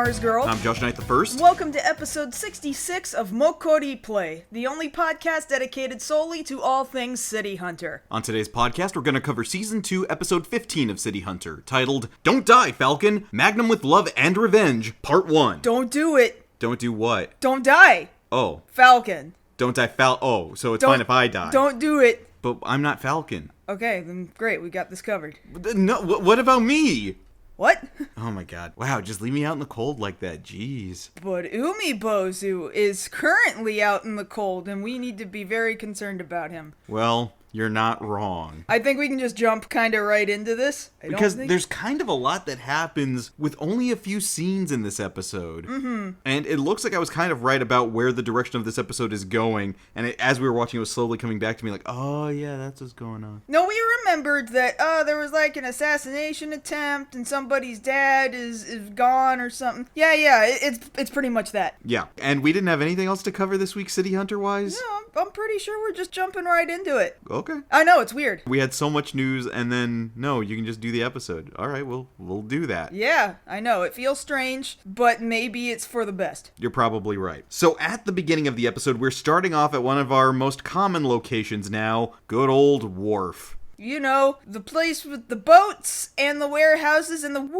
MarzGurl. I'm JoshKnightTheFirst. Welcome to episode 66 of MokkoriPlay, the only podcast dedicated solely to all things City Hunter. On today's podcast, we're going to cover Season 2, Episode 15 of City Hunter, titled Don't Die, Falcon! Magnum with Love and Revenge, Part 1. Don't do it. Don't do what? Don't die. Oh. Falcon. Don't die Oh, so it's fine if I die. Don't do it. But I'm not Falcon. Okay, then great, we got this covered. No, what about me? What? Oh my god. Wow, just leave me out in the cold like that, jeez. But Umibozu is currently out in the cold, and we need to be very concerned about him. Well, you're not wrong. I think we can just jump kind of right into this. Because there's kind of a lot that happens with only a few scenes in this episode. Mm-hmm. And it looks like I was kind of right about where the direction of this episode is going. And as we were watching, it was slowly coming back to me like, oh yeah, that's what's going on. No, we remembered that, there was like an assassination attempt and somebody's dad is gone or something. Yeah, it's pretty much that. Yeah, and we didn't have anything else to cover this week, City Hunter-wise? No, I'm pretty sure we're just jumping right into it. Okay. I know, it's weird. We had so much news, and then, no, you can just do the episode. All right, we'll do that. Yeah, I know. It feels strange, but maybe it's for the best. You're probably right. So at the beginning of the episode, we're starting off at one of our most common locations now, good old Wharf. You know, the place with the boats and the warehouses and the whoop,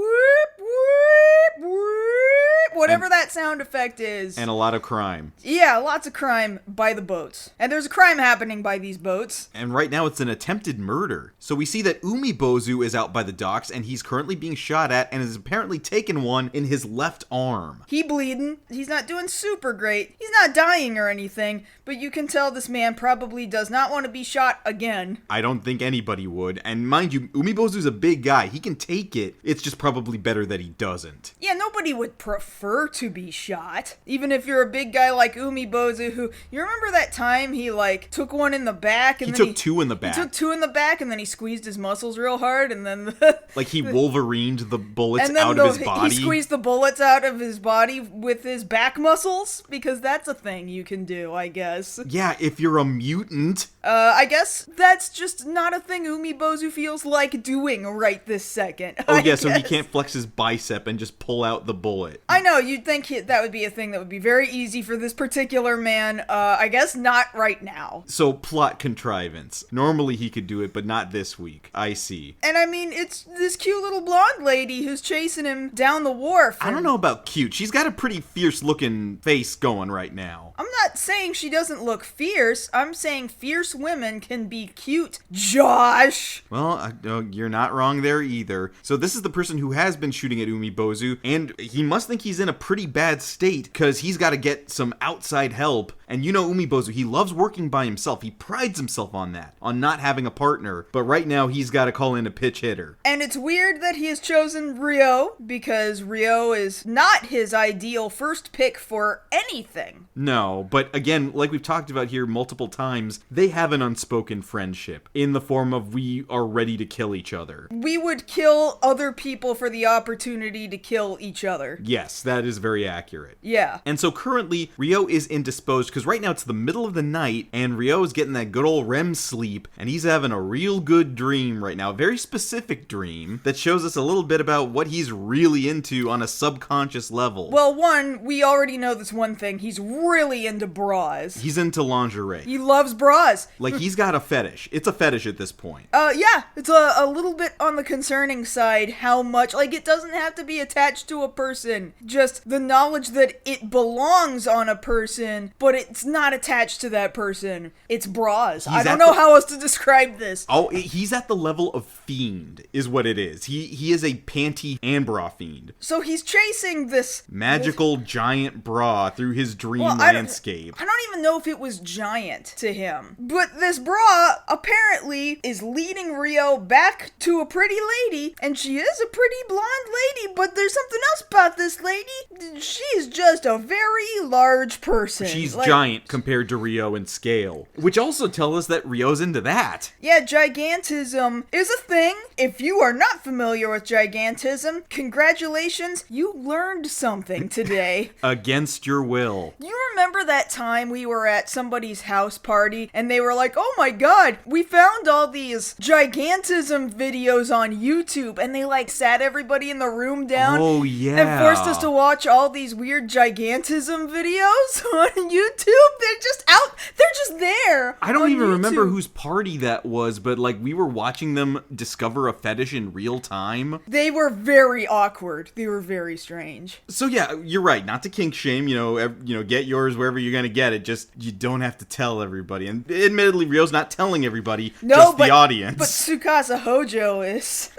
whatever that sound effect is. And a lot of crime. Yeah, lots of crime by the boats. And there's a crime happening by these boats. And right now it's an attempted murder. So we see that Umibozu is out by the docks and he's currently being shot at and has apparently taken one in his left arm. He bleeding. He's not doing super great. He's not dying or anything, but you can tell this man probably does not want to be shot again. I don't think anybody would. And mind you, Umibozu's a big guy. He can take it. It's just probably better that he doesn't. Yeah, nobody would prefer to be shot. Even if you're a big guy like Umibozu, who, you remember that time he, took one in the back? And he took two in the back. He took two in the back, and then he squeezed his muscles real hard, and then... like he Wolverined the bullets out of his body? He squeezed the bullets out of his body with his back muscles? Because that's a thing you can do, I guess. Yeah, if you're a mutant. I guess that's just not a thing Umibozu feels like doing right this second. Oh yeah, so he can't flex his bicep and just pull out the bullet. I know, you'd think that would be a thing that would be very easy for this particular man. I guess not right now. So plot contrivance. Normally he could do it, but not this week. I see. And I mean, it's this cute little blonde lady who's chasing him down the wharf. I don't know about cute. She's got a pretty fierce looking face going right now. I'm not saying she doesn't look fierce. I'm saying fierce women can be cute. Josh! Well, you're not wrong there either. So this is the person who has been shooting at Umibozu, and he must think he's in a pretty bad state, because he's got to get some outside help. And you know Umibozu, he loves working by himself. He prides himself on that, on not having a partner. But right now, he's got to call in a pitch hitter. And it's weird that he has chosen Ryo, because Ryo is not his ideal first pick for anything. No, but again, like we've talked about here multiple times, they have an unspoken friendship in the form of we are ready to kill each other. We would kill other people for the opportunity to kill each other. Yes, that is very accurate. Yeah. And so currently, Ryo is indisposed because right now it's the middle of the night and Ryo is getting that good old REM sleep and he's having a real good dream right now. A very specific dream that shows us a little bit about what he's really into on a subconscious level. Well, one, we already know this one thing. He's really into bras. He's into lingerie. He loves bras. Like, he's got a fetish. It's a fetish at this point. Yeah, it's a little bit on the concerning side how much, it doesn't have to be attached to a person. Just the knowledge that it belongs on a person, but it's not attached to that person. It's bras. I don't know how else to describe this. Oh, he's at the level of fiend, is what it is. He is a panty and bra fiend. So he's chasing this... magical giant bra through his dream landscape. I don't even know if it was giant to him. But this bra apparently is leading Ryo back to a pretty lady, and she is a pretty blonde lady, but there's something else about this lady. She's just a very large person. She's giant compared to Ryo in scale, which also tells us that Ryo's into that. Yeah, gigantism is a thing. If you are not familiar with gigantism, congratulations, you learned something today. Against your will. You remember that time we were at somebody's house party and they were like, oh my god, we found all the these gigantism videos on YouTube, and they like sat everybody in the room down. Oh, yeah. And forced us to watch all these weird gigantism videos on YouTube. They're just out. They're just there. I don't even YouTube. remember whose party that was, but like we were watching them discover a fetish in real time. They were very awkward. They were very strange. So yeah, you're right. Not to kink shame, get yours wherever you're gonna get it. Just you don't have to tell everybody. And admittedly, Ryo's not telling everybody. Just the audience. But Tsukasa Hojo is.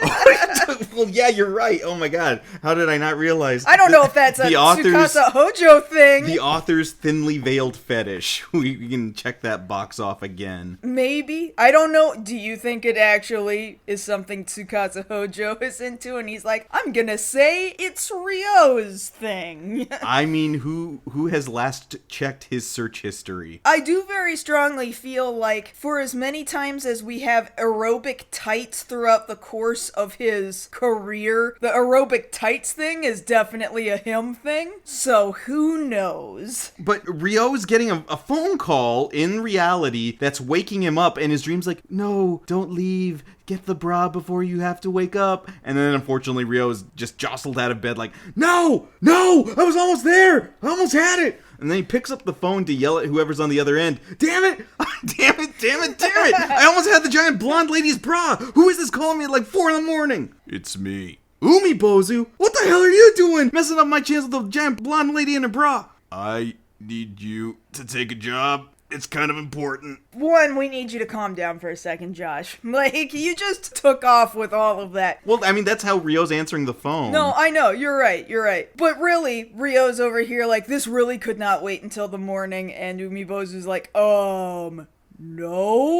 Well, yeah, you're right. Oh my god, how did I not realize? I don't know if that's a Tsukasa Hojo thing. The author's thinly veiled fetish. We can check that box off again. Maybe. I don't know. Do you think it actually is something Tsukasa Hojo is into? And he's like, I'm gonna say it's Ryo's thing. I mean, who has last checked his search history? I do very strongly feel like for as many times as we have aerobic tights throughout the course of his career, the aerobic tights thing is definitely a him thing. So who knows? But Ryo's getting a phone call in reality that's waking him up, and his dream's like, no, don't leave. Get the bra before you have to wake up. And then unfortunately Ryo's just jostled out of bed like, no, I was almost there. I almost had it. And then he picks up the phone to yell at whoever's on the other end. Damn it! Damn it! I almost had the giant blonde lady's bra. Who is this calling me at like 4 a.m? It's me. Umibozu? What the hell are you doing? Messing up my chance with the giant blonde lady in a bra. I need you to take a job. It's kind of important. One, we need you to calm down for a second, Josh. Like, you just took off with all of that. Well, I mean, that's how Ryo's answering the phone. No, I know, you're right. But really, Ryo's over here like, this really could not wait until the morning, and Umibozu's like, no?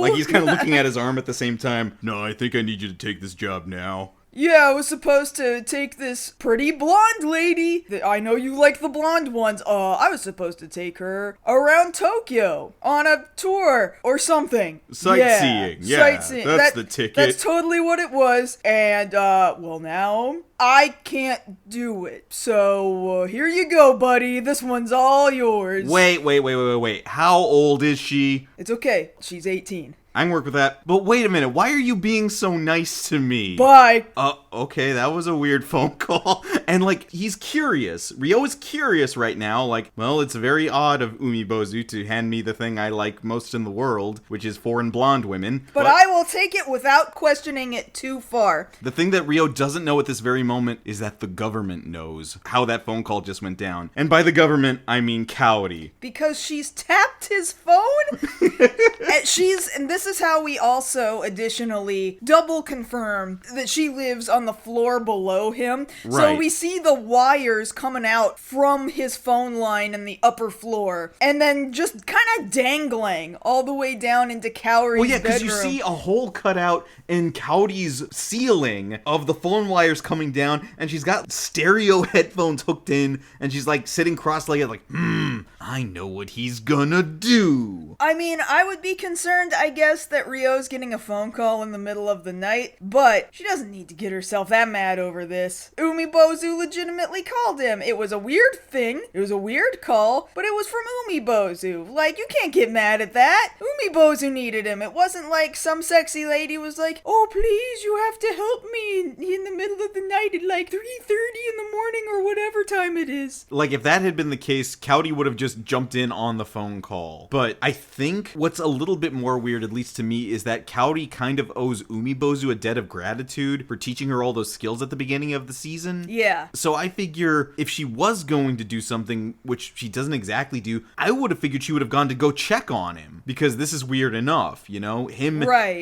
Like, he's kind of looking at his arm at the same time. No, I think I need you to take this job now. Yeah, I was supposed to take this pretty blonde lady. I know you like the blonde ones. I was supposed to take her around Tokyo on a tour or something. Sightseeing. Yeah, sightseeing. That's the ticket. That's totally what it was. And, well, now I can't do it. So, here you go, buddy. This one's all yours. Wait. How old is she? It's okay. She's 18. I can work with that. But wait a minute, why are you being so nice to me? Bye. Okay, that was a weird phone call. And, like, he's curious. Ryo is curious right now. Like, well, it's very odd of Umibozu to hand me the thing I like most in the world, which is foreign blonde women. But I will take it without questioning it too far. The thing that Ryo doesn't know at this very moment is that the government knows how that phone call just went down. And by the government, I mean Kaori. Because she's tapped his phone? And this is how we also additionally double confirm that she lives on the floor below him. Right. So we see the wires coming out from his phone line in the upper floor, and then just kind of dangling all the way down into Kaori's bedroom. Well, yeah, because you see a hole cut out in Kaori's ceiling of the phone wires coming down, and she's got stereo headphones hooked in, and she's like sitting cross-legged like, I know what he's gonna do. I mean, I would be concerned, I guess, that Ryo's getting a phone call in the middle of the night, but she doesn't need to get herself that mad over this. Umibozu legitimately called him. It was a weird thing. It was a weird call, but it was from Umibozu. Like, you can't get mad at that. Umibozu needed him. It wasn't like some sexy lady was like, oh, please, you have to help me in the middle of the night at like 3:30 in the morning or whatever time it is. Like, if that had been the case, Kaori would have just jumped in on the phone call. But I think what's a little bit more weird, at least to me, is that Kaori kind of owes Umibozu a debt of gratitude for teaching her all those skills at the beginning of the season. Yeah. So I figure if she was going to do something, which she doesn't exactly do, I would have figured she would have gone to go check on him. Because this is weird enough, you know? Him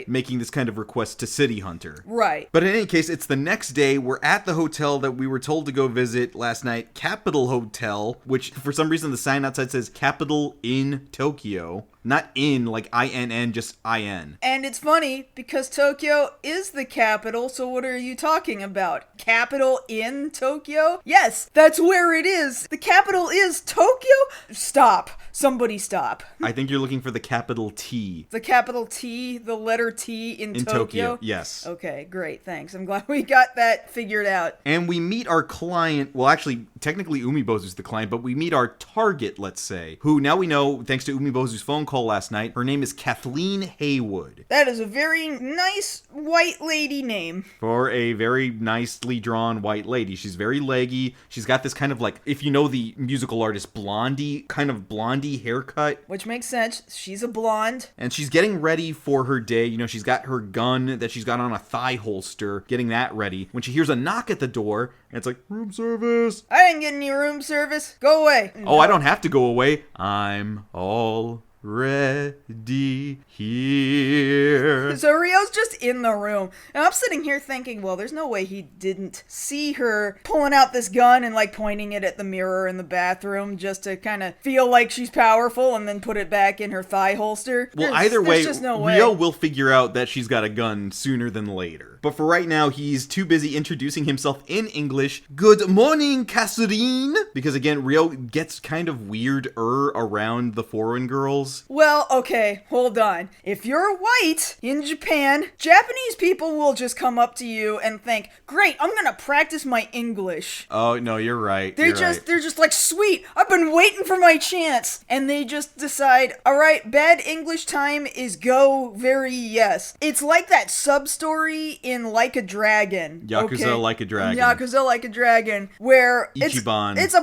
making this kind of request to City Hunter. Right. But in any case, it's the next day. We're at the hotel that we were told to go visit last night, Capital Hotel, which for some reason the sign outside says Capital in Tokyo. Not in, like I-N-N, just I-N. And it's funny, because Tokyo is the capital, so what are you talking about? Capital in Tokyo? Yes, that's where it is. The capital is Tokyo? Stop. Somebody stop. I think you're looking for the capital T. The capital T, the letter T in Tokyo? Yes. Okay, great, thanks. I'm glad we got that figured out. And we meet our client, well actually, technically Umibozu's the client, but we meet our target, let's say, who now we know, thanks to Umibozu's phone call, call last night. Her name is Kathleen Haywood. That is a very nice white lady name. For a very nicely drawn white lady. She's very leggy. She's got this kind of like, if you know the musical artist Blondie, kind of blondie haircut. Which makes sense. She's a blonde. And she's getting ready for her day. You know, she's got her gun that she's got on a thigh holster, getting that ready. When she hears a knock at the door, and it's like, room service. I didn't get any room service. Go away. Oh, I don't have to go away. I'm all ready here. So Rio's just in the room, and I'm sitting here thinking, well, there's no way he didn't see her pulling out this gun and like pointing it at the mirror in the bathroom just to kind of feel like she's powerful and then put it back in her thigh holster. Well, either way, just no way. Rio will figure out that she's got a gun sooner than later. But for right now, he's too busy introducing himself in English. Good morning, Catherine! Because again, Rio gets kind of weird-er around the foreign girls. Well, okay, hold on. If you're white in Japan, Japanese people will just come up to you and think, great, I'm gonna practice my English. Oh, no, you're right. They're just like, sweet, I've been waiting for my chance. And they just decide, all right, bad English time is go very yes. It's like that sub-story in Like a Dragon. Yakuza Like a Dragon. Yakuza Like a Dragon, where Ichiban. it's a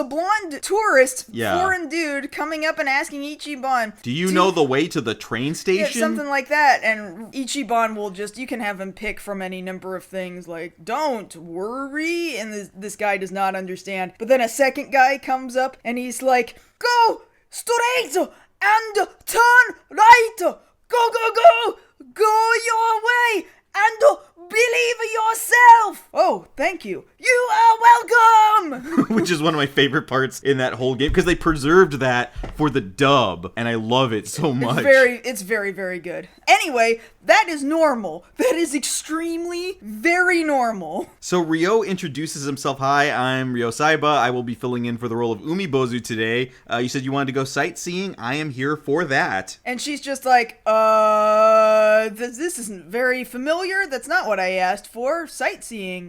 blonde tourist, foreign dude coming up and asking Ichiban, do you know the way to the train station? Yeah, something like that. And Ichiban will just, you can have him pick from any number of things, like, don't worry. And this guy does not understand. But then a second guy comes up and he's like, go straight and turn right. Go, go, go. Go your way and believe yourself. Oh, thank you. You are welcome. Which is one of my favorite parts in that whole game, because they preserved that for the dub, and I love it so much. It's very, very good. Anyway, that is normal. That is extremely, very normal. So Rio introduces himself. Hi, I'm Rio Saiba. I will be filling in for the role of Umibozu today. You said you wanted to go sightseeing. I am here for that. And she's just like, this isn't very familiar. That's not what I asked for. Sightseeing.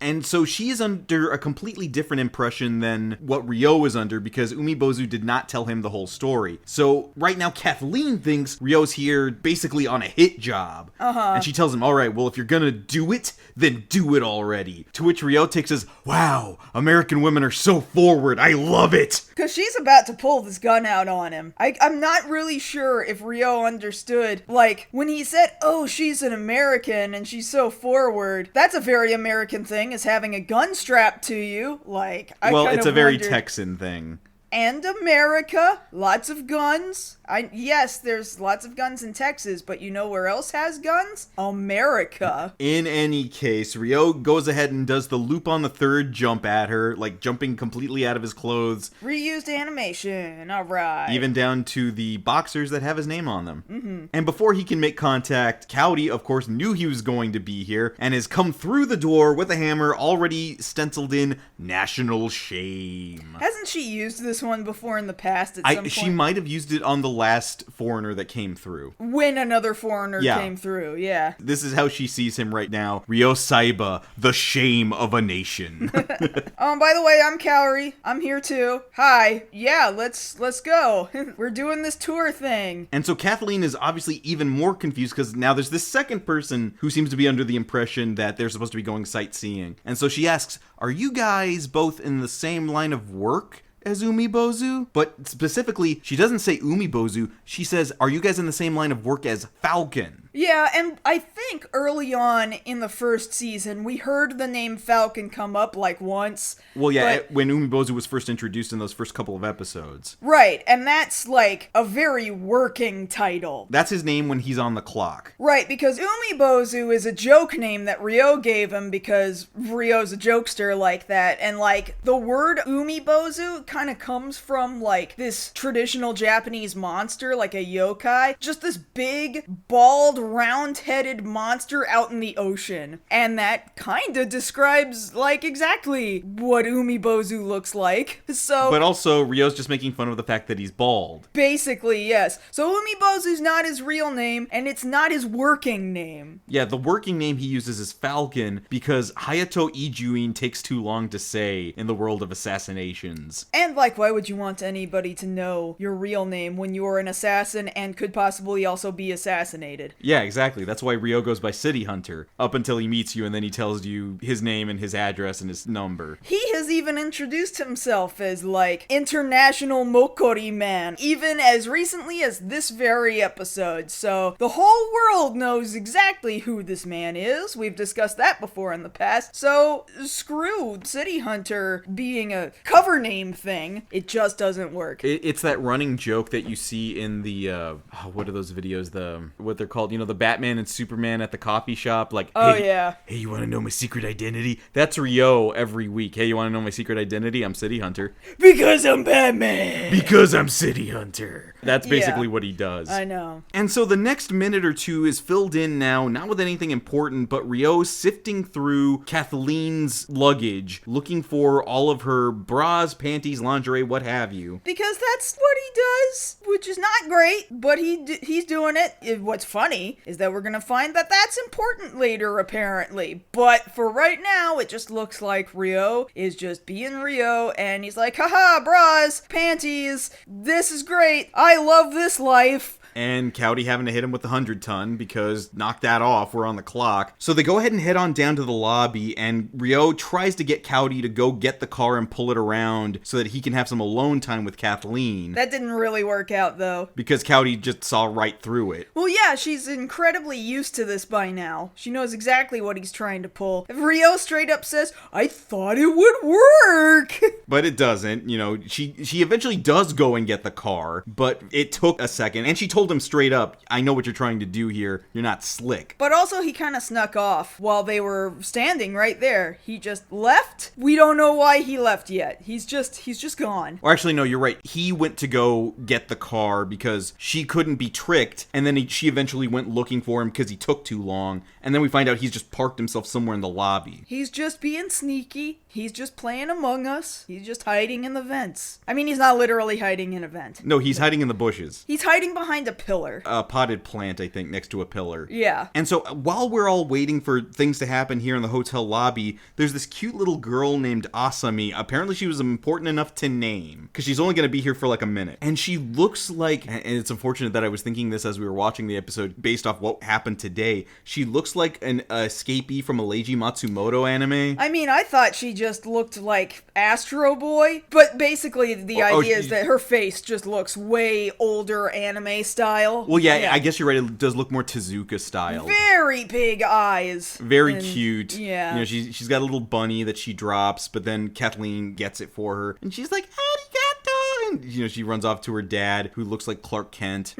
And so she is under a completely different impression than what Rio is under, because Umibozu did not tell him the whole story. So right now Kathleen thinks Rio's here basically on a hit job. And she tells him, all right, well, if you're gonna do it, then do it already. To which Rio takes as, wow, American women are so forward. I love it. Because she's about to pull this gun out on him. I'm not really sure if Rio understood, like, when he said, oh, she's an American and she's so forward, that's a very American thing, is having a gun strapped to you. Like, it's a very Texan thing. And America, lots of guns. Yes, there's lots of guns in Texas, but you know where else has guns? America. In any case, Rio goes ahead and does the loop on the third jump at her, like jumping completely out of his clothes. Reused animation, alright. Even down to the boxers that have his name on them. And before he can make contact, Cowdy, of course, knew he was going to be here and has come through the door with a hammer already stenciled in national shame. Hasn't she used this one before in the past at some point? She might have used it on the last foreigner that came through. When another foreigner came through, yeah. This is how she sees him right now. Rio Saiba, the shame of a nation. By the way, I'm Kaori. I'm here too. Hi. Yeah, let's go. We're doing this tour thing. And so Kathleen is obviously even more confused because now there's this second person who seems to be under the impression that they're supposed to be going sightseeing. And so she asks, are you guys both in the same line of work as Umibozu? But specifically, she doesn't say Umibozu. She says, are you guys in the same line of work as Falcon? Yeah, and I think early on in the first season, we heard the name Falcon come up like once. Well, yeah, when Umibozu was first introduced in those first couple of episodes. Right, and that's like a very working title. That's his name when he's on the clock. Right, because Umibozu is a joke name that Rio gave him because Rio's a jokester like that. And like the word Umibozu kind of comes from like this traditional Japanese monster, like a yokai. Just this big, bald, round-headed monster out in the ocean. And that kinda describes, like, exactly what Umibozu looks like. So, But also, Ryo's just making fun of the fact that he's bald. basically, yes. So Umibozu's not his real name, and it's not his working name. Yeah, the working name he uses is Falcon because Hayato Ijuin takes too long to say in the world of assassinations. And, like, why would you want anybody to know your real name when you're an assassin and could possibly also be assassinated? Yeah, exactly. That's why Ryo goes by City Hunter up until he meets you and then he tells you his name and his address and his number. He has even introduced himself as, like, International Mokkori Man, even as recently as this very episode. So the whole world knows exactly who this man is. We've discussed that before in the past. So screw City Hunter being a cover name thing. It just doesn't work. It's that running joke that you see in the, what are those videos? What they're called, the Batman and Superman at the coffee shop. Like, Oh, hey, yeah. Hey, you want to know my secret identity? That's Ryo every week. Hey, you want to know my secret identity? I'm City Hunter. Because I'm Batman! Because I'm City Hunter. That's basically Yeah. what he does. I know. And so the next minute or two is filled in now, not with anything important, but Ryo sifting through Kathleen's luggage, looking for all of her bras, panties, lingerie, what have you. Because that's what he does, which is not great, but he's doing it. What's funny is that we're gonna find that that's important later, apparently. But for right now, it just looks like Ryo is just being Ryo, and he's like, haha, bras, panties, this is great, I love this life. And Cowdy having to hit him with the 100-ton because knock that off, we're on the clock. So they go ahead and head on down to the lobby, and Ryo tries to get Cowdy to go get the car and pull it around so that he can have some alone time with Kathleen. That didn't really work out, though. Because Cowdy just saw right through it. Well, yeah, she's incredibly used to this by now. She knows exactly what he's trying to pull. If Ryo straight up says, I thought it would work. But it doesn't, she eventually does go and get the car, but it took a second, and she told him straight up, I know what you're trying to do here, you're not slick. But also he kind of snuck off while they were standing right there. He just left. We don't know why he left yet. He's just gone. Or actually, no, you're right. He went to go get the car because she couldn't be tricked, and then she eventually went looking for him because he took too long, and then we find out he's just parked himself somewhere in the lobby. He's just being sneaky. He's just playing Among Us. He's just hiding in the vents. I mean, he's not literally hiding in a vent. No, he's hiding in the bushes. He's hiding behind a pillar. A potted plant, I think, next to a pillar. Yeah. And so while we're all waiting for things to happen here in the hotel lobby, there's this cute little girl named Asami. Apparently she was important enough to name, because she's only going to be here for like a minute. And she looks like, and it's unfortunate that I was thinking this as we were watching the episode based off what happened today, she looks like an escapee from a Leiji Matsumoto anime. I mean, I thought she just looked like Astro Boy, but basically the idea is that her face just looks way older anime style. Well, yeah, I guess you're right. It does look more Tezuka style. Very big eyes. Very cute. Yeah. She's got a little bunny that she drops, but then Kathleen gets it for her, and she's like, arigato! And, she runs off to her dad, who looks like Clark Kent.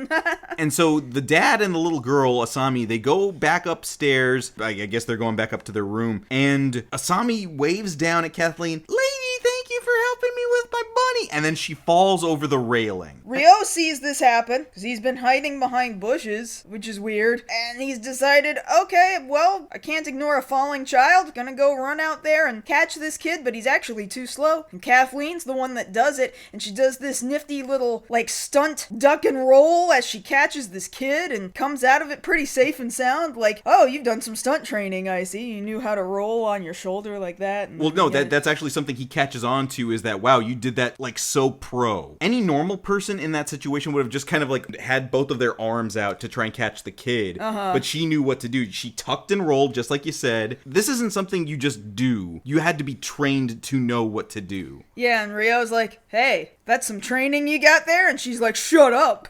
And so the dad and the little girl, Asami, they go back upstairs. I guess they're going back up to their room, and Asami waves down at Kathleen, lady, thank you for helping me with my bunny. And then she falls over the railing. Ryo sees this happen, because he's been hiding behind bushes, which is weird, and he's decided, okay, well, I can't ignore a falling child, gonna go run out there and catch this kid, but he's actually too slow, and Kathleen's the one that does it, and she does this nifty little, like, stunt duck and roll as she catches this kid, and comes out of it pretty safe and sound, like, oh, you've done some stunt training, I see, you knew how to roll on your shoulder like that. Well, no, that's actually something he catches on to, is that, wow, you did that, like, so pro. Any normal person in that situation would have just kind of, like, had both of their arms out to try and catch the kid, but she knew what to do. She tucked and rolled, just like you said. This isn't something you just do. You had to be trained to know what to do. Yeah, and Ryo's like, hey, that's some training you got there? And she's like, shut up.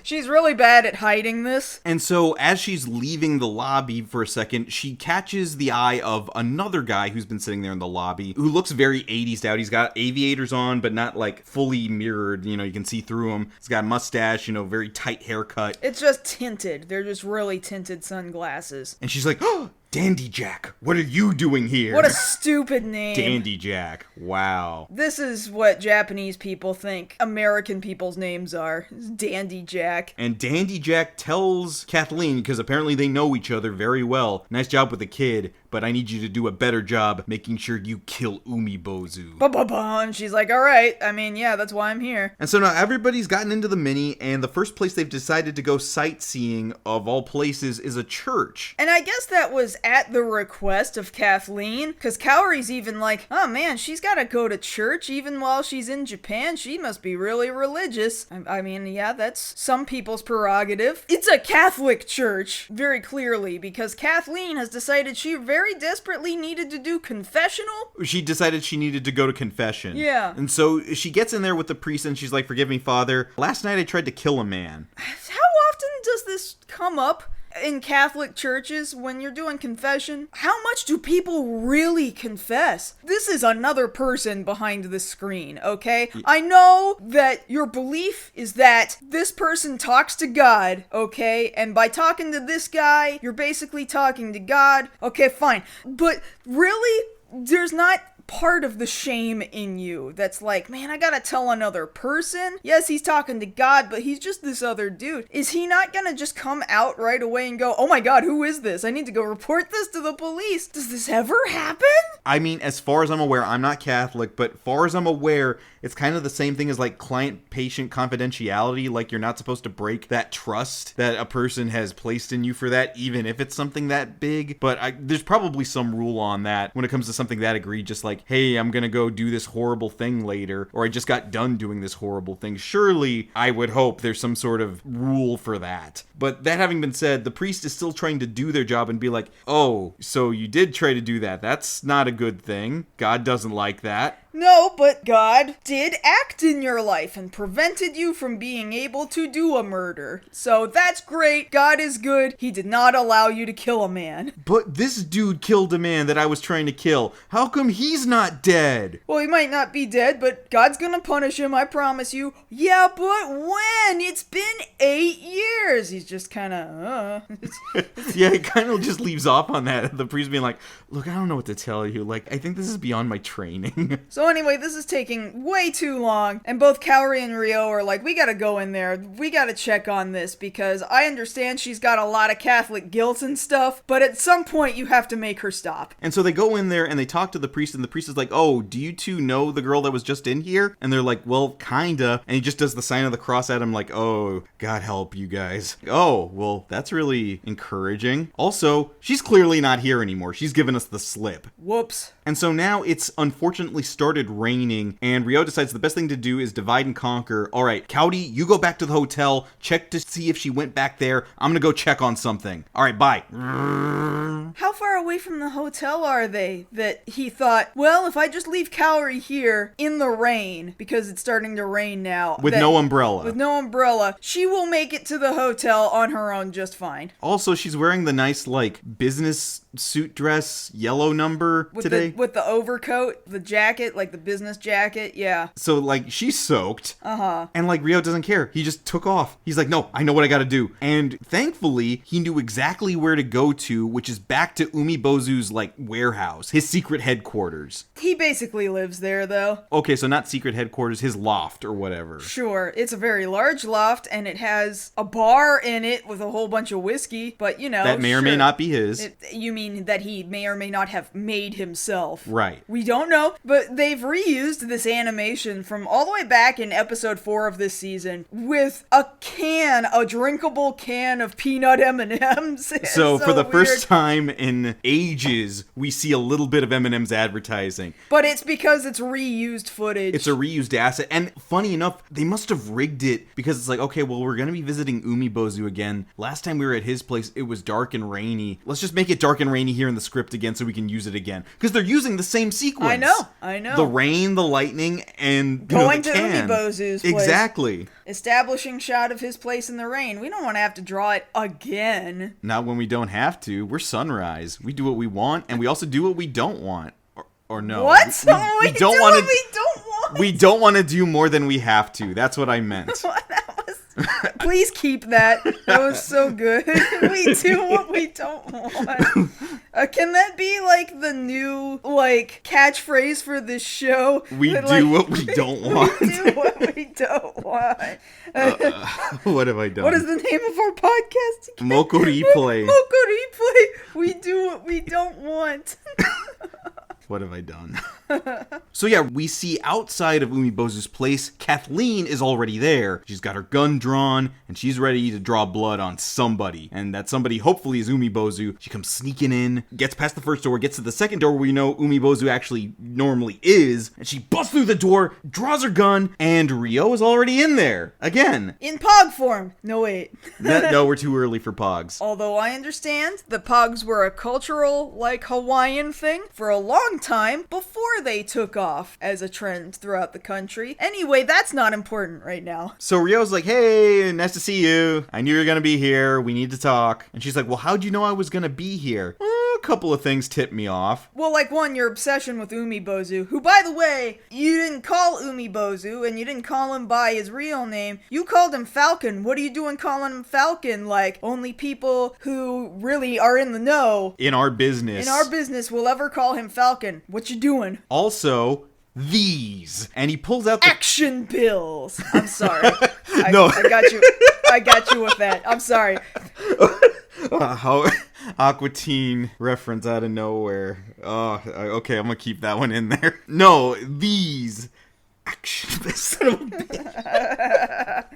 She's really bad at hiding this. And so as she's leaving the lobby for a second, she catches the eye of another guy who's been sitting there in the lobby, who looks very 80s out. He's got aviators on, but not like fully mirrored. You can see through him. He's got a mustache, very tight haircut. It's just tinted. They're just really tinted sunglasses. And she's like, oh, Dandy Jack, what are you doing here? What a stupid name. Dandy Jack. Wow. This is what Japanese people think American people's names are. Dandy Jack. And Dandy Jack tells Kathleen, because apparently they know each other very well, nice job with the kid, but I need you to do a better job making sure you kill Umibozu. Ba-ba-ba, and she's like, alright, I mean, yeah, that's why I'm here. And so now everybody's gotten into the Mini, and the first place they've decided to go sightseeing, of all places, is a church. And I guess that was at the request of Kathleen, because Kaori's even like, oh man, she's gotta go to church even while she's in Japan. She must be really religious. I mean, yeah, that's some people's prerogative. It's a Catholic church, very clearly, because Kathleen has decided she very desperately needed to do confessional. She decided she needed to go to confession. Yeah. And so she gets in there with the priest and she's like, forgive me, Father. Last night I tried to kill a man. How often does this come up in Catholic churches when you're doing confession? How much do people really confess? This is another person behind the screen, okay? I know that your belief is that this person talks to God, okay? And by talking to this guy, you're basically talking to God. Okay, fine. But really, there's not part of the shame in you that's like, man, I gotta tell another person. Yes, he's talking to God, but he's just this other dude. Is he not gonna just come out right away and go, oh my god, who is this? I need to go report this to the police. Does this ever happen? I mean, as far as I'm aware, I'm not Catholic, but far as I'm aware, it's kind of the same thing as like client-patient confidentiality. Like, you're not supposed to break that trust that a person has placed in you for that, even if it's something that big. But there's probably some rule on that when it comes to something that egregious, like, hey, I'm gonna go do this horrible thing later, or I just got done doing this horrible thing. Surely, I would hope there's some sort of rule for that. But that having been said, the priest is still trying to do their job and be like, oh, so you did try to do that. That's not a good thing. God doesn't like that. No, but God did act in your life and prevented you from being able to do a murder. So that's great. God is good. He did not allow you to kill a man. But this dude killed a man that I was trying to kill. How come he's not dead? Well, he might not be dead, but God's gonna punish him, I promise you. Yeah, but when? It's been 8 years. He's just kinda, Yeah, he kind of just leaves off on that. The priest being like, look, I don't know what to tell you. Like, I think this is beyond my training. So anyway, this is taking way too long, and both Kaori and Ryo are like, we gotta go in there, we gotta check on this, because I understand she's got a lot of Catholic guilt and stuff, but at some point you have to make her stop. And so they go in there and they talk to the priest, and the priest is like, oh, do you two know the girl that was just in here? And they're like, well, kinda. And he just does the sign of the cross at him like, oh, God help you guys. Oh, well, that's really encouraging. Also, she's clearly not here anymore. She's given us the slip. Whoops. And so now it's unfortunately started raining, and Ryo decides the best thing to do is divide and conquer. All right, Cowdy, you go back to the hotel, check to see if she went back there. I'm gonna go check on something. All right, bye. How far away from the hotel are they that he thought, well, if I just leave Kaori here in the rain, because it's starting to rain now. With no umbrella. With no umbrella, she will make it to the hotel on her own just fine. Also, she's wearing the nice, like, business suit dress, yellow number today. With the overcoat, the jacket, like the business jacket, yeah. So, like, she's soaked. Uh-huh. And, like, Ryo doesn't care. He just took off. He's like, no, I know what I gotta do. And thankfully, he knew exactly where to go to, which is back to Umibozu's, like, warehouse. His secret headquarters. He basically lives there, though. Okay, so not secret headquarters, his loft or whatever. Sure. It's a very large loft, and it has a bar in it with a whole bunch of whiskey, but, you know, that may or may not be his. You mean that he may or may not have made himself. Right. We don't know, but they've reused this animation from all the way back in episode 4 of this season with a drinkable can of peanut M&Ms. So for the first time in ages, we see a little bit of M&M's advertising. But it's because it's reused footage. It's a reused asset. And funny enough, they must have rigged it because it's like, okay, well, we're going to be visiting Umibozu again. Last time we were at his place, it was dark and rainy. Let's just make it dark and rainy here in the script again so we can use it again. Because they're using the same sequence. I know. The rain, the lightning, and going the to can. Umibozu's place. Exactly. Establishing shot of his place in the rain. We don't want to have to draw it again. Not when we don't have to. We're Sunrise. We do what we want, and we also do what we don't want. Or no. What? We don't want to. We don't want to do more than we have to. That's what I meant. Please keep that. That was so good. We do what we don't want. Can that be like the new like catchphrase for this show? We do what we don't want. We do what we don't want. What have I done? What is the name of our podcast again? MokkoriPlay. MokkoriPlay. We do what we don't want. What have I done? So yeah, we see outside of Umibozu's place, Kathleen is already there. She's got her gun drawn, and she's ready to draw blood on somebody. And that somebody hopefully is Umibozu. She comes sneaking in, gets past the first door, gets to the second door where we know Umibozu actually normally is, and she busts through the door, draws her gun, and Ryo is already in there. Again. In Pog form. No, wait. No, we're too early for Pogs. Although I understand the Pogs were a cultural, like, Hawaiian thing for a long time before they took off as a trend throughout the country. Anyway, that's not important right now. So Ryo's like, hey, nice to see you. I knew you were gonna be here. We need to talk. And she's like, well, how'd you know I was gonna be here? A couple of things tipped me off. Well, like one, your obsession with Umibozu, who, by the way, you didn't call Umibozu, and you didn't call him by his real name. You called him Falcon. What are you doing calling him Falcon? Like, only people who really are in the know In our business will ever call him Falcon. What you doing? Also, these. And he pulls out the... Action pills. I'm sorry. No. I got you. I got you with that. I'm sorry. How Aqua Teen reference out of nowhere. Oh, okay, I'm gonna keep that one in there. No, these action. Son of a bitch.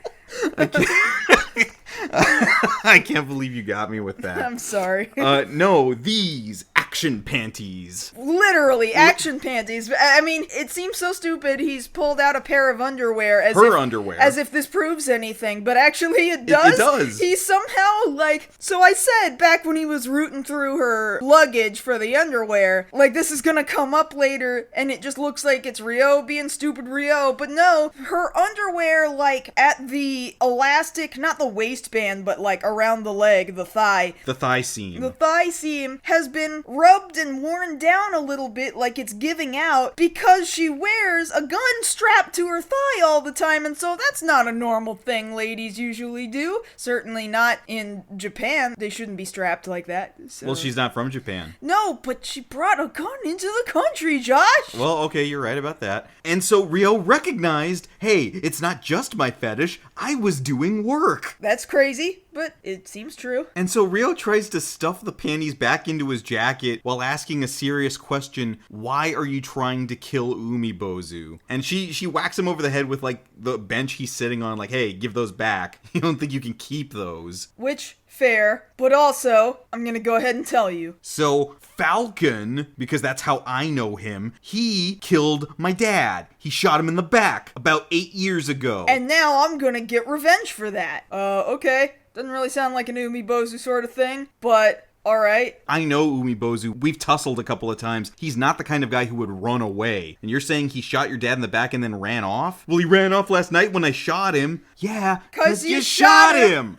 I can't believe you got me with that. I'm sorry. No, these action panties. Literally, action panties. I mean, it seems so stupid he's pulled out a pair of underwear as if this proves anything, but actually it does. It does. He somehow, like, so I said back when he was rooting through her luggage for the underwear, like, this is gonna come up later, and it just looks like it's Ryo being stupid Ryo, but no, her underwear, like, at the elastic, not the waistband, but, like, around the leg, the thigh. The thigh seam. The thigh seam has been rubbed and worn down a little bit, like it's giving out, because she wears a gun strapped to her thigh all the time, and so that's not a normal thing ladies usually do. Certainly not in Japan. They shouldn't be strapped like that. So. Well, she's not from Japan. No, but she brought a gun into the country, Josh! Well, okay, you're right about that. And so Ryo recognized, hey, it's not just my fetish, I was doing work. That's crazy, but it seems true. And so Ryo tries to stuff the panties back into his jacket while asking a serious question, why are you trying to kill Umibozu? And she whacks him over the head with, like, the bench he's sitting on, like, hey, give those back. You don't think you can keep those. Which, fair, but also, I'm gonna go ahead and tell you. So, Falcon, because that's how I know him, he killed my dad. He shot him in the back about 8 years ago. And now I'm gonna get revenge for that. Okay. Doesn't really sound like an Umibozu sort of thing, but alright. I know Umibozu. We've tussled a couple of times. He's not the kind of guy who would run away. And you're saying he shot your dad in the back and then ran off? Well, he ran off last night when I shot him. Yeah, because you shot him!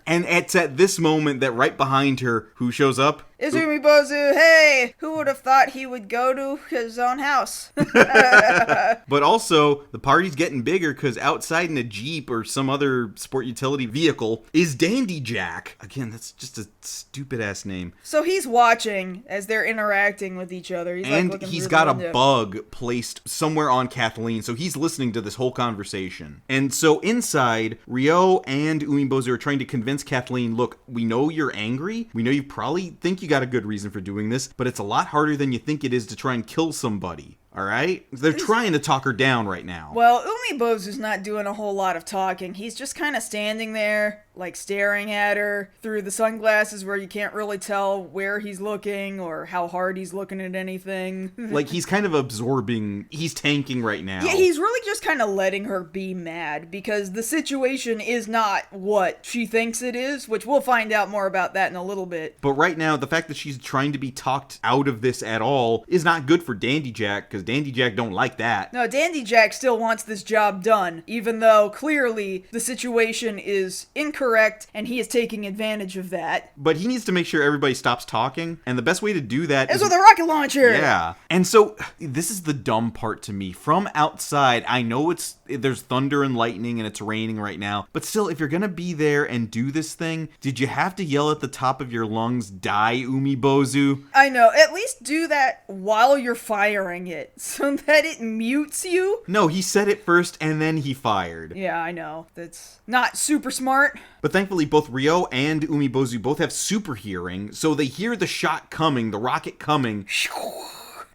And it's at this moment that right behind her, who shows up? Is Umibozu. Hey, who would have thought he would go to his own house? But also, the party's getting bigger because outside in a Jeep or some other sport utility vehicle is Dandy Jack. Again, that's just a stupid-ass name. So he's watching as they're interacting with each other. He's got a bug placed somewhere on Kathleen, so he's listening to this whole conversation. And so inside, Ryo and Umibozu are trying to convince Kathleen, look, we know you're angry. We know you probably think you got a good reason for doing this, but it's a lot harder than you think it is to try and kill somebody. Alright? They're trying to talk her down right now. Well, Umibozu's not doing a whole lot of talking. He's just kind of standing there, like staring at her through the sunglasses where you can't really tell where he's looking or how hard he's looking at anything. Like, he's kind of absorbing, he's tanking right now. Yeah, he's really just kind of letting her be mad because the situation is not what she thinks it is, which we'll find out more about that in a little bit. But right now, the fact that she's trying to be talked out of this at all is not good for Dandy Jack, because Dandy Jack don't like that. No, Dandy Jack still wants this job done, even though clearly the situation is incorrect correct, and he is taking advantage of that. But he needs to make sure everybody stops talking, and the best way to do that is with a rocket launcher! Yeah. And so, this is the dumb part to me. From outside, I know there's thunder and lightning and it's raining right now, but still, if you're gonna be there and do this thing, did you have to yell at the top of your lungs, "Die, Umibozu"? I know. At least do that while you're firing it, so that it mutes you. No, he said it first and then he fired. Yeah, I know. That's not super smart. But thankfully, both Ryo and Umibozu both have super hearing, so they hear the shot coming, the rocket coming.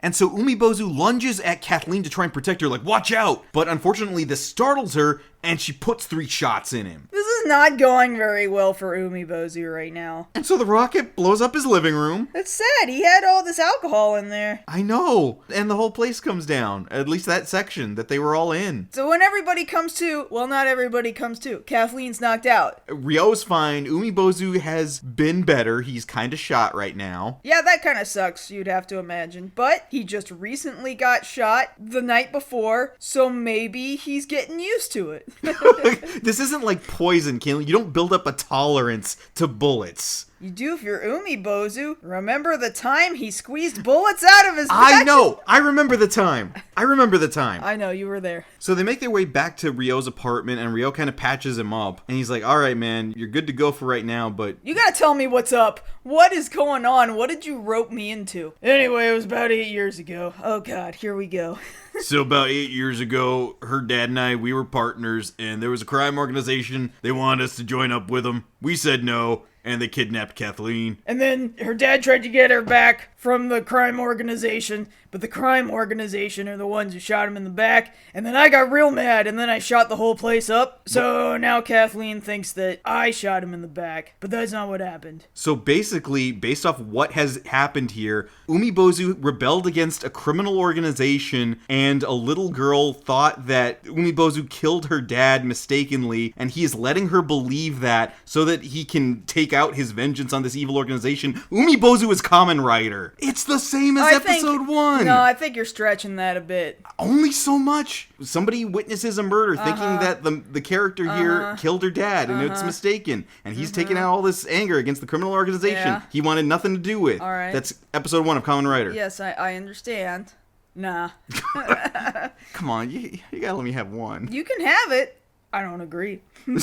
And so Umibozu lunges at Kathleen to try and protect her, like, watch out! But unfortunately, this startles her, and she puts 3 shots in him. This is not going very well for Umibozu right now. And so the rocket blows up his living room. That's sad. He had all this alcohol in there. I know. And the whole place comes down. At least that section that they were all in. So when everybody comes to, well, not everybody comes to. Kathleen's knocked out. Ryo's fine. Umibozu has been better. He's kind of shot right now. Yeah, that kind of sucks, you'd have to imagine. But he just recently got shot the night before, so maybe he's getting used to it. This isn't like poison, Caitlin. You don't build up a tolerance to bullets. You do if you're Umibozu. Remember the time he squeezed bullets out of his back? I know! I remember the time. I know, you were there. So they make their way back to Ryo's apartment, and Ryo kind of patches him up. And he's like, alright, man, you're good to go for right now, but... You gotta tell me what's up. What is going on? What did you rope me into? Anyway, it was about 8 years ago. Oh god, here we go. So about 8 years ago, her dad and I, we were partners, and there was a crime organization. They wanted us to join up with them. We said no, and they kidnapped Kathleen. And then her dad tried to get her back from the crime organization, but the crime organization are the ones who shot him in the back, and then I got real mad, and then I shot the whole place up. So now Kathleen thinks that I shot him in the back, but that's not what happened. So basically, based off what has happened here, Umibozu rebelled against a criminal organization, and a little girl thought that Umibozu killed her dad mistakenly, and he is letting her believe that so that he can take out his vengeance on this evil organization. Umibozu is Kamen Rider. It's the same as episode 1. No, I think you're stretching that a bit. Only so much. Somebody witnesses a murder thinking that the character here killed her dad, and it's mistaken. And he's taking out all this anger against the criminal organization he wanted nothing to do with. All right. That's episode 1 of Kamen Rider. Yes, I understand. Nah. Come on, you gotta let me have one. You can have it. I don't agree. Well,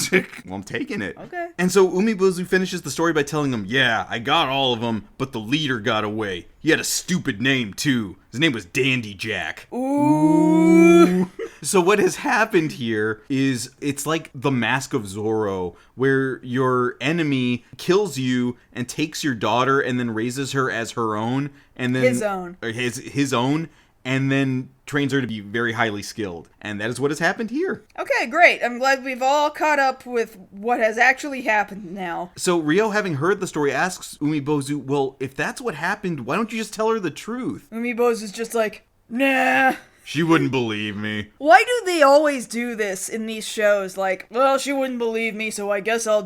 I'm taking it. Okay. And so Umibozu finishes the story by telling him, yeah, I got all of them, but the leader got away. He had a stupid name, too. His name was Dandy Jack. Ooh. So what has happened here is it's like the Mask of Zorro, where your enemy kills you and takes your daughter and then raises her as her own. And then His own. Or his own. And then trains her to be very highly skilled. And that is what has happened here. Okay, great. I'm glad we've all caught up with what has actually happened now. So Ryo, having heard the story, asks Umibozu, well, if that's what happened, why don't you just tell her the truth? Umibozu's just like, nah. She wouldn't believe me. Why do they always do this in these shows? Like, well, she wouldn't believe me, so I guess I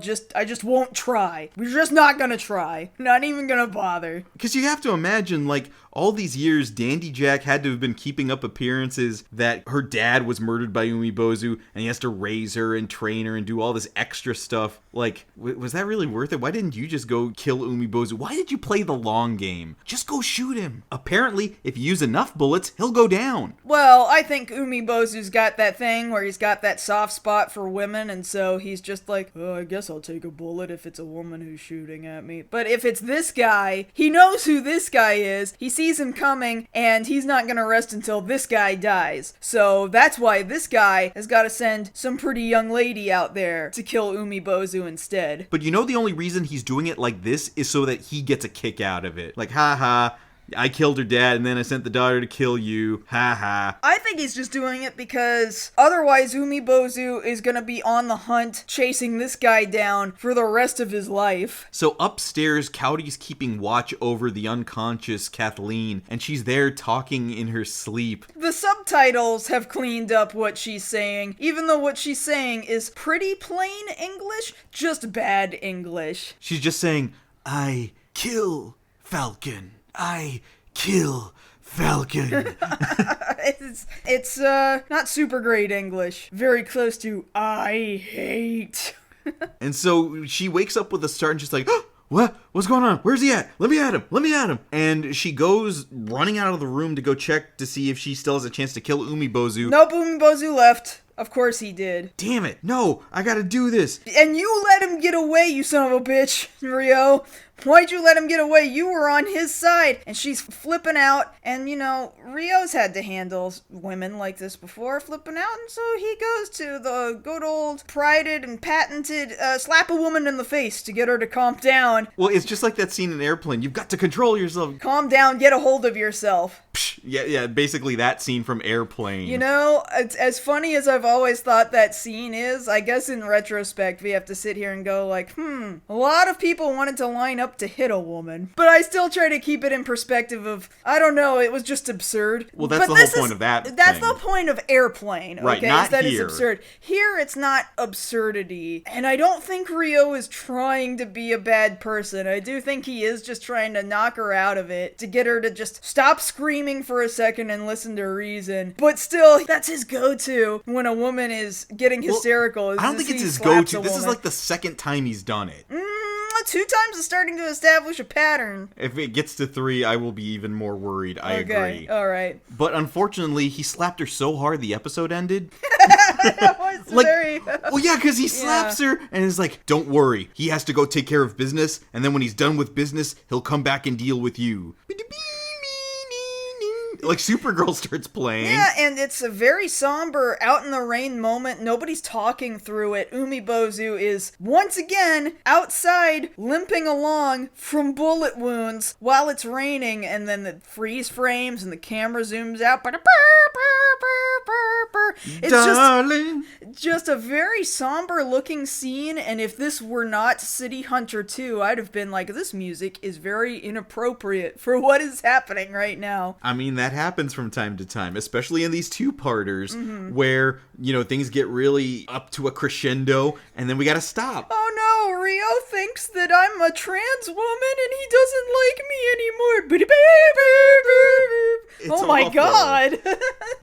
just won't try. We're just not gonna try. Not even gonna bother. Because you have to imagine, like, all these years, Dandy Jack had to have been keeping up appearances that her dad was murdered by Umibozu, and he has to raise her and train her and do all this extra stuff. Like, was that really worth it? Why didn't you just go kill Umibozu? Why did you play the long game? Just go shoot him. Apparently, if you use enough bullets, he'll go down. Well, I think Umibozu's got that thing where he's got that soft spot for women, and so he's just like, oh, I guess I'll take a bullet if it's a woman who's shooting at me. But if it's this guy, he knows who this guy is. He sees him coming, and he's not gonna rest until this guy dies. So that's why this guy has got to send some pretty young lady out there to kill Umibozu instead. But you know the only reason he's doing it like this is so that he gets a kick out of it. Like, haha, I killed her dad and then I sent the daughter to kill you. Haha. I think he's just doing it because otherwise Umibozu is gonna be on the hunt chasing this guy down for the rest of his life. So upstairs, Cowdy's keeping watch over the unconscious Kathleen, and she's there talking in her sleep. The subtitles have cleaned up what she's saying, even though what she's saying is pretty plain English, just bad English. She's just saying, I kill Falcon. I kill Falcon. It's not super great English. Very close to I hate. And so she wakes up with a start and she's like, what? What's going on? Where's he at? Let me at him. Let me at him. And she goes running out of the room to go check to see if she still has a chance to kill Umibozu. Nope, Umibozu left. Of course he did. Damn it. No, I gotta do this. And you let him get away, you son of a bitch, Rio. Why'd you let him get away? You were on his side. And she's flipping out. And, you know, Rio's had to handle women like this before, flipping out. And so he goes to the good old prided and patented slap a woman in the face to get her to calm down. Well, it's just like that scene in Airplane. You've got to control yourself. Calm down, get a hold of yourself. Yeah, basically that scene from Airplane. You know, it's as funny as I've always thought that scene is, I guess in retrospect we have to sit here and go like, a lot of people wanted to line up to hit a woman. But I still try to keep it in perspective of, I don't know, it was just absurd. Well, that's the whole point of that That's thing. the point of Airplane, right, okay? not That here. it's absurd. Here, it's not absurdity. And I don't think Rio is trying to be a bad person. I do think he is just trying to knock her out of it, to get her to just stop screaming for a second and listen to reason. But still, that's his go-to when a woman is getting hysterical. I don't think it's his go-to. This is like the second time he's done it. 2 times is starting to establish a pattern. If it gets to 3, I will be even more worried. I agree. Alright. But unfortunately, he slapped her so hard the episode ended. That was very... Well, yeah, because he slaps her and is like, don't worry. He has to go take care of business, and then when he's done with business, he'll come back and deal with you. Like Supergirl starts playing. Yeah, and it's a very somber, out in the rain moment. Nobody's talking through it. Umibozu is, once again, outside, limping along from bullet wounds while it's raining, and then the freeze frames and the camera zooms out. It's just a very somber looking scene, and if this were not City Hunter 2, I'd have been like, this music is very inappropriate for what is happening right now. I mean, that happens from time to time, especially in these two-parters where, you know, things get really up to a crescendo and then we gotta stop. Oh no, Rio thinks that I'm a trans woman and he doesn't like me anymore. Oh my awful. God.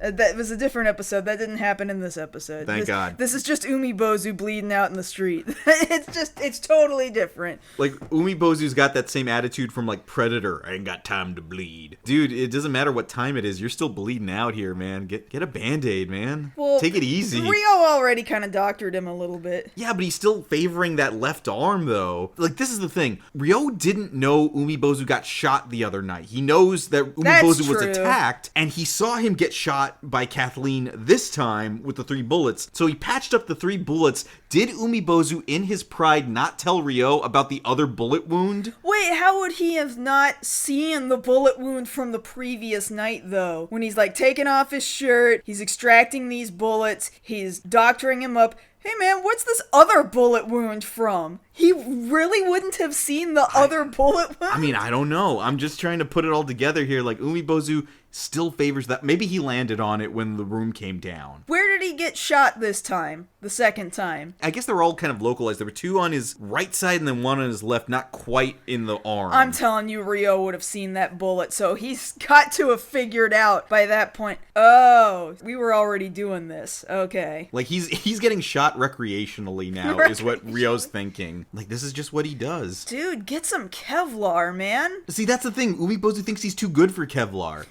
That was a different episode. That didn't happen in this episode. Thank God. This is just Umibozu bleeding out in the street. It's totally different. Like, Umibozu's got that same attitude from, like, Predator. I ain't got time to bleed. Dude, it doesn't matter what time it is. You're still bleeding out here, man. Get a Band-Aid, man. Well, take it easy. Rio already kind of doctored him a little bit. Yeah, but he's still favoring that left arm, though. Like, this is the thing. Rio didn't know Umibozu got shot the other night. He knows that Umibozu was attacked, and he saw him get shot by Kathleen this time with the 3 bullets. So he patched up the 3 bullets. Did Umibozu, in his pride, not tell Rio about the other bullet wound? Wait, how would he have not seen the bullet wound from the previous night, though? When he's, like, taking off his shirt, he's extracting these bullets, he's doctoring him up. Hey man, what's this other bullet wound from? He really wouldn't have seen the other bullet wound? I mean, I don't know. I'm just trying to put it all together here. Like, Umibozu still favors that. Maybe he landed on it when the room came down. Where did he get shot this time? The second time? I guess they were all kind of localized. There were 2 on his right side and then 1 on his left, not quite in the arm. I'm telling you, Rio would have seen that bullet, so he's got to have figured out by that point, oh, we were already doing this. Okay. Like, he's getting shot recreationally now, is what Rio's thinking. Like, this is just what he does. Dude, get some Kevlar, man. See, that's the thing. Umibozu thinks he's too good for Kevlar.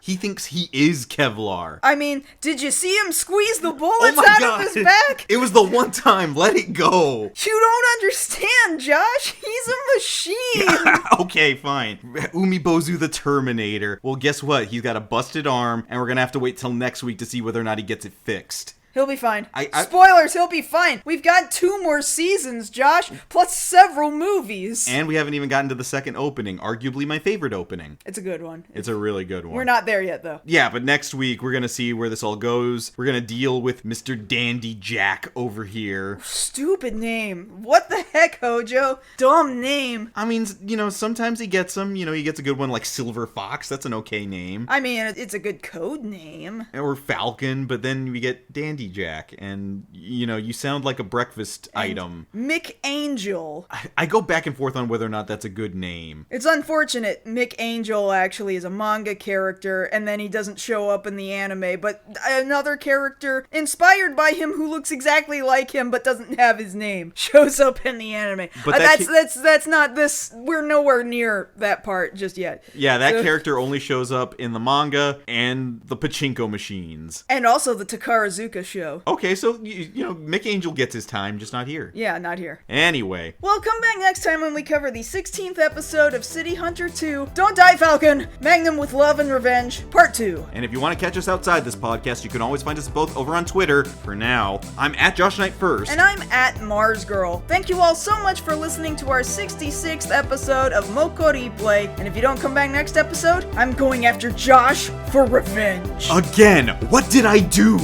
He thinks he is Kevlar. I mean, did you see him squeeze the bullets out of his back? It was the one time. Let it go. You don't understand, Josh. He's a machine. Okay, fine. Umibozu the Terminator. Well, guess what? He's got a busted arm, and we're gonna have to wait till next week to see whether or not he gets it fixed. He'll be fine. Spoilers, he'll be fine. We've got 2 more seasons, Josh, plus several movies. And we haven't even gotten to the second opening, arguably my favorite opening. It's a good one. It's a really good one. We're not there yet, though. Yeah, but next week we're going to see where this all goes. We're going to deal with Mr. Dandy Jack over here. Stupid name. What the heck, Hojo? Dumb name. I mean, you know, sometimes he gets them. You know, he gets a good one like Silver Fox. That's an okay name. I mean, it's a good code name. Or Falcon, but then we get Dandy Jack, and, you sound like a breakfast item. Mick Angel. I go back and forth on whether or not that's a good name. It's unfortunate. Mick Angel actually is a manga character, and then he doesn't show up in the anime, but another character inspired by him who looks exactly like him but doesn't have his name shows up in the anime. But that's not this. We're nowhere near that part just yet. Yeah, that character only shows up in the manga and the pachinko machines. And also the Takarazuka show. Okay, so, Mick Angel gets his time, just not here. Yeah, not here. Anyway. Well, come back next time when we cover the 16th episode of City Hunter 2, Don't Die Falcon, Magnum with Love and Revenge, Part 2. And if you want to catch us outside this podcast, you can always find us both over on Twitter. For now, I'm at JoshKnightFirst. And I'm at MarzGurl. Thank you all so much for listening to our 66th episode of MokkoriPlay. And if you don't come back next episode, I'm going after Josh for revenge. Again, what did I do?